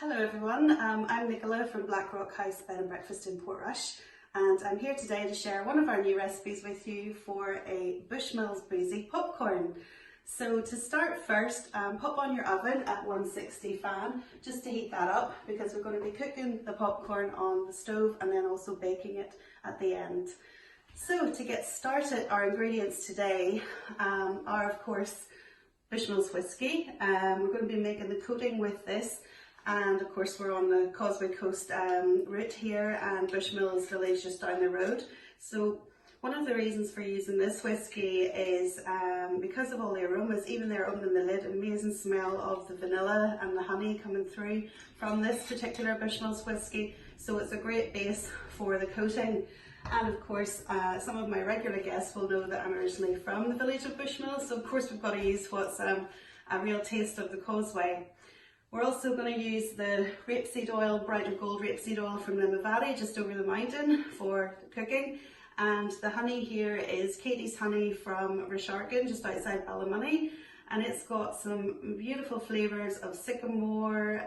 Hello everyone, I'm Nicola from Blackrock House B&B Portrush, and I'm here today to share one of our new recipes with you for a Bushmills boozy popcorn. So to start first, pop on your oven at 160 fan just to heat that up, because we're going to be cooking the popcorn on the stove and then also baking it at the end. So to get started, our ingredients today are of course Bushmills whiskey. We're going to be making the coating with this. And of course we're on the Causeway Coast route here, and Bushmills village just down the road. So one of the reasons for using this whiskey is because of all the aromas. Even there opening the lid, amazing smell of the vanilla and the honey coming through from this particular Bushmills whiskey. So it's a great base for the coating. And of course, some of my regular guests will know that I'm originally from the village of Bushmills. So of course we've got to use what's a real taste of the Causeway. We're also going to use the rapeseed oil, bright or gold rapeseed oil from Limavady, just over the mountain for cooking. And the honey here is Katie's honey from Resharkin, just outside Ballymoney. And it's got some beautiful flavours of sycamore,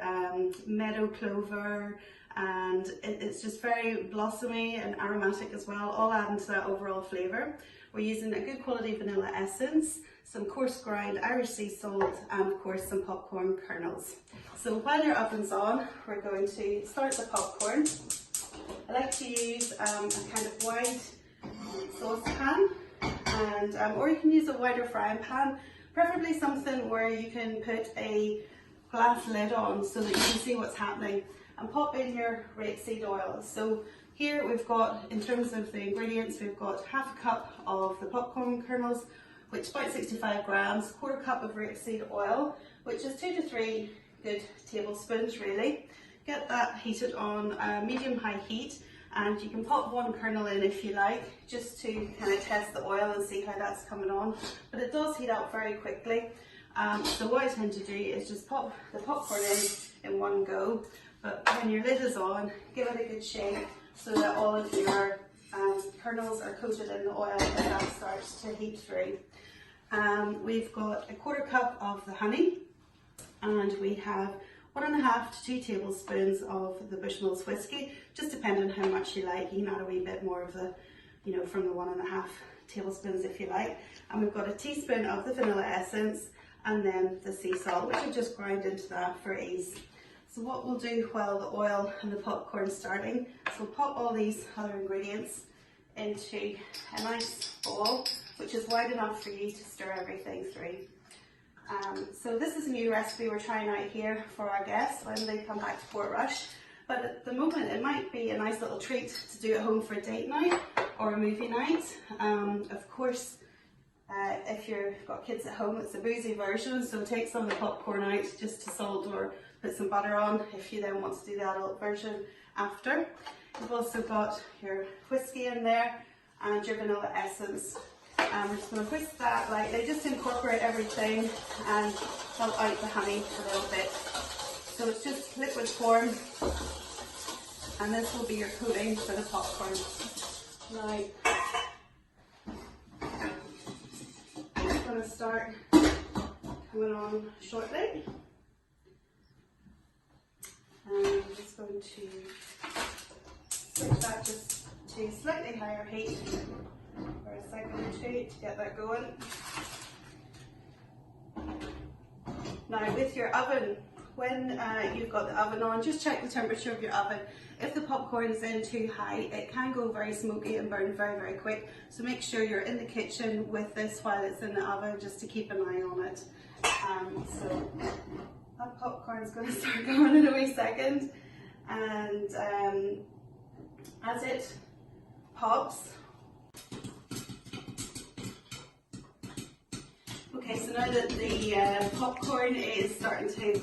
meadow clover, and it's just very blossomy and aromatic as well, all adding to that overall flavour. We're using a good quality vanilla essence, some coarse ground Irish sea salt, and of course some popcorn kernels. So while your oven's on, we're going to start the popcorn. I like to use a kind of wide saucepan, and or you can use a wider frying pan, preferably something where you can put a glass lid on so that you can see what's happening, and pop in your rapeseed oil. So here we've got, in terms of the ingredients, we've got half a cup of the popcorn kernels, which is about 65 grams, quarter cup of rapeseed oil, which is 2 to 3 good tablespoons really. Get that heated on medium-high heat, and you can pop one kernel in if you like, just to kind of test the oil and see how that's coming on. But it does heat up very quickly. So what I tend to do is just pop the popcorn in one go, but when your lid is on, give it a good shake so that all of your kernels are coated in the oil and that starts to heat through. We've got a quarter cup of the honey, and we have 1.5 to 2 tablespoons of the Bushmills whiskey, just depending on how much you like. You can add a wee bit more of the, from the 1.5 tablespoons if you like. And we've got a teaspoon of the vanilla essence, and then the sea salt, which I've just ground into that for ease. So what we'll do while the oil and the popcorn starting, so we'll pop all these other ingredients into a nice bowl, which is wide enough for you to stir everything through. So this is a new recipe we're trying out here for our guests when they come back to Portrush. But at the moment it might be a nice little treat to do at home for a date night or a movie night. Of course, if you've got kids at home, it's a boozy version, so take some of the popcorn out just to salt or put some butter on if you then want to do the adult version after. You've also got your whiskey in there and your vanilla essence. We're just going to whisk that lightly, just to incorporate everything and help out the honey a little bit. So it's just liquid form, and this will be your coating for the popcorn. Now, it's going to start coming on shortly. And I'm just going to switch that just to slightly higher heat for a second or two to get that going. Now with your oven, when you've got the oven on, just check the temperature of your oven. If the popcorn is in too high, it can go very smoky and burn very, very quick. So make sure you're in the kitchen with this while it's in the oven, just to keep an eye on it. So that popcorn is going to start going in a wee second, and as it pops. Okay, so now that the popcorn is starting to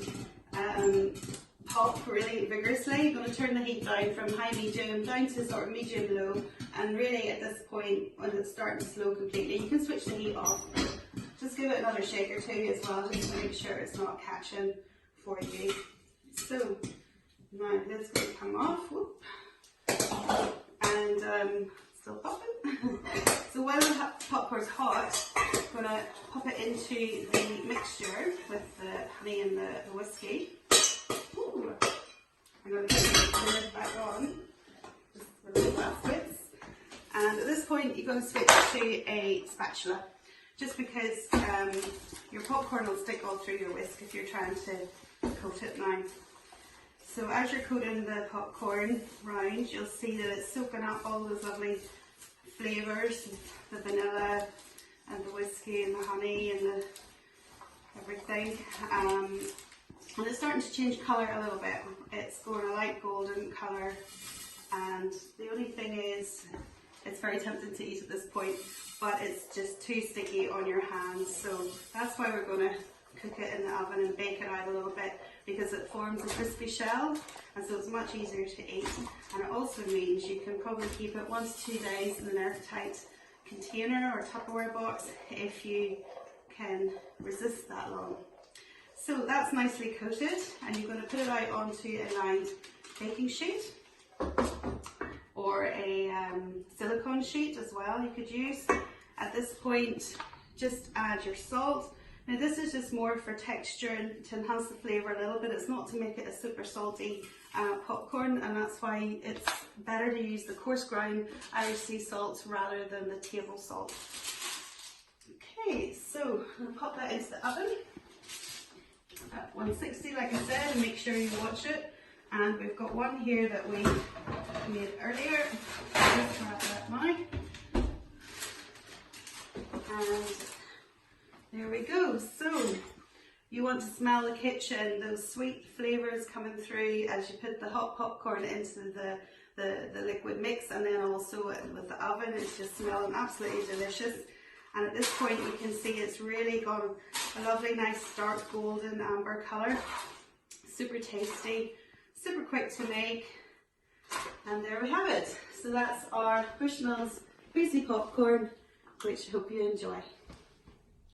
pop really vigorously, you're going to turn the heat down from high medium down to sort of medium low, and really at this point when it's starting to slow completely, you can switch the heat off. Just give it another shake or two as well, just to make sure it's not catching for you. So now this is going to come off. Whoop. And still popping. So while the popcorn's hot, I'm going to pop it into the mixture with the honey and the whiskey. Ooh. And at this point you're going to switch to a spatula, just because your popcorn will stick all through your whisk if you're trying to coat it now. So as you're coating the popcorn round, you'll see that it's soaking up all those lovely flavours, the vanilla and the whiskey and the honey and everything. And it's starting to change colour a little bit. It's going a light golden colour, and the only thing is it's very tempting to eat at this point, but it's just too sticky on your hands. So that's why we're going to cook it in the oven and bake it out a little bit, because it forms a crispy shell, and so it's much easier to eat. And it also means you can probably keep it 1 to 2 days in an airtight container or Tupperware box if you can resist that long. So that's nicely coated, and you're going to put it out onto a lined baking sheet, or a silicone sheet as well you could use. At this point, just add your salt. Now this is just more for texture and to enhance the flavour a little bit. It's not to make it a super salty popcorn, and that's why it's better to use the coarse ground Irish sea salt rather than the table salt. Okay, so I'm going to pop that into the oven at 160 like I said, and make sure you watch it. And we've got one here that we made earlier. Let's grab that now. And there we go. So you want to smell the kitchen, those sweet flavours coming through as you put the hot popcorn into the liquid mix, and then also with the oven, it's just smelling absolutely delicious. And at this point you can see it's really got a lovely nice dark golden amber colour. Super tasty, super quick to make, and there we have it. So that's our Bushmills Breezy popcorn, which I hope you enjoy.